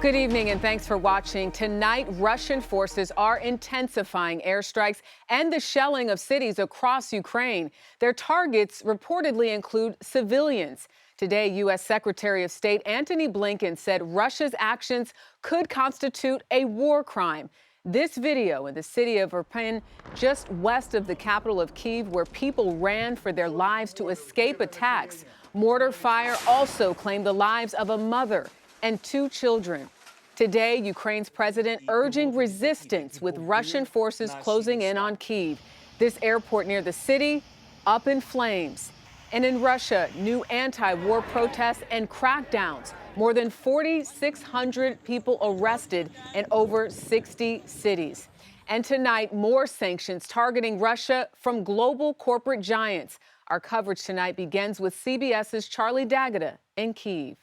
Good evening and thanks for watching. Tonight, Russian forces are intensifying airstrikes and the shelling of cities across Ukraine. Their targets reportedly include civilians. Today, U.S. Secretary of State Antony Blinken said Russia's actions could constitute a war crime. This video in the city of Irpin, just west of the capital of Kyiv, where people ran for their lives to escape attacks. Mortar fire also claimed the lives of a mother and 2 children. Today, Ukraine's president urging resistance with Russian forces closing in on Kyiv. This airport near the city up in flames. And in Russia, new anti-war protests and crackdowns. More than 4,600 people arrested in over 60 cities. And tonight, more sanctions targeting Russia from global corporate giants. Our coverage tonight begins with CBS's Charlie D'Agata in Kyiv.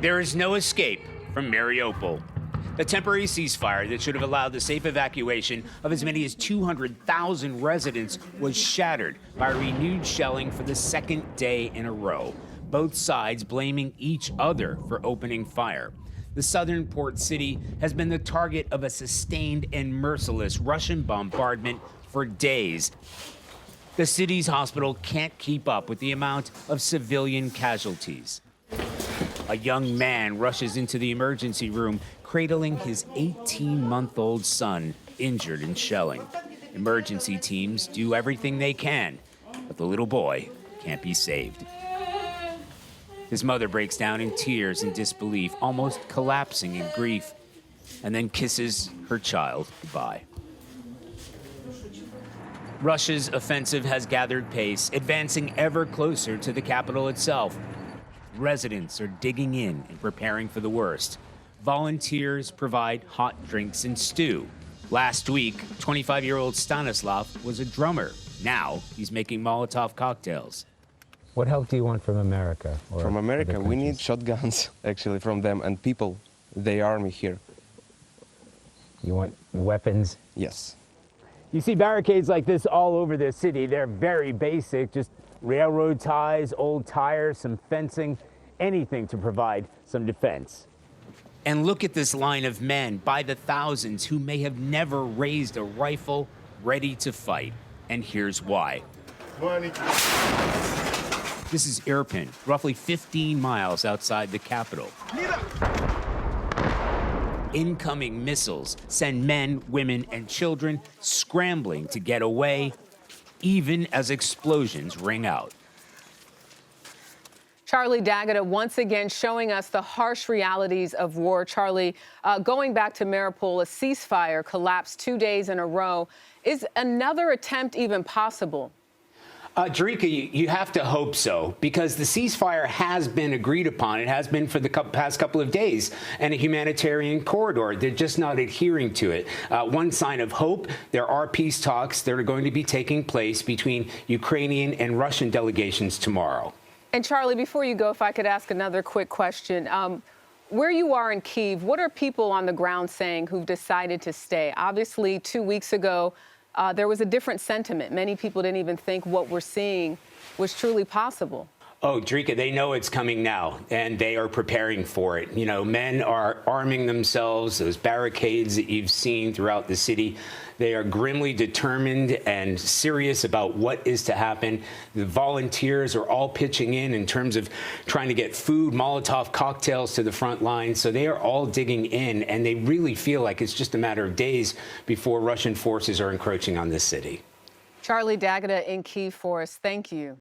There is no escape from Mariupol. The temporary ceasefire that should have allowed the safe evacuation of as many as 200,000 residents was shattered by renewed shelling for the second day in a row, both sides blaming each other for opening fire. The southern port city has been the target of a sustained and merciless Russian bombardment for days. The city's hospital can't keep up with the amount of civilian casualties. A young man rushes into the emergency room, cradling his 18-month-old son, injured in shelling. Emergency teams do everything they can, but the little boy can't be saved. His mother breaks down in tears and disbelief, almost collapsing in grief, and then kisses her child goodbye. Russia's offensive has gathered pace, advancing ever closer to the capital itself. Residents are digging in and preparing for the worst. Volunteers provide hot drinks and stew. Last week, 25-year-old Stanislav was a drummer. Now he's making Molotov cocktails. What help do you want from America? From America, we need shotguns, actually, from them, and people, the army here. You want weapons? Yes. You see barricades like this all over the city. They're very basic, just railroad ties, old tires, some fencing, anything to provide some defense. And look at this line of men by the thousands who may have never raised a rifle, ready to fight. And here's why. This is Irpin, roughly 15 miles outside the capital. Incoming missiles send men, women, and children scrambling to get away, even as explosions ring out. Charlie D'Agata once again showing us the harsh realities of war. Charlie, going back to Mariupol, a ceasefire collapsed 2 days in a row. Is another attempt even possible? Jerika, you have to hope so, because the ceasefire has been agreed upon. It has been for the past couple of days, and a humanitarian corridor. They're just not adhering to it. One sign of hope, there are peace talks that are going to be taking place between Ukrainian and Russian delegations tomorrow. And Charlie, before you go, if I could ask another quick question. Where you are in Kyiv, what are people on the ground saying who've decided to stay? Obviously, 2 weeks ago, there was a different sentiment. Many people didn't even think what we're seeing was truly possible. Oh, Jerika, they know it's coming now, and they are preparing for it. You know, men are arming themselves, those barricades that you've seen throughout the city. They are grimly determined and serious about what is to happen. The volunteers are all pitching in terms of trying to get food, Molotov cocktails to the front line. So they are all digging in, and they really feel like it's just a matter of days before Russian forces are encroaching on this city. Charlie D'Agata in Kyiv for us. Thank you.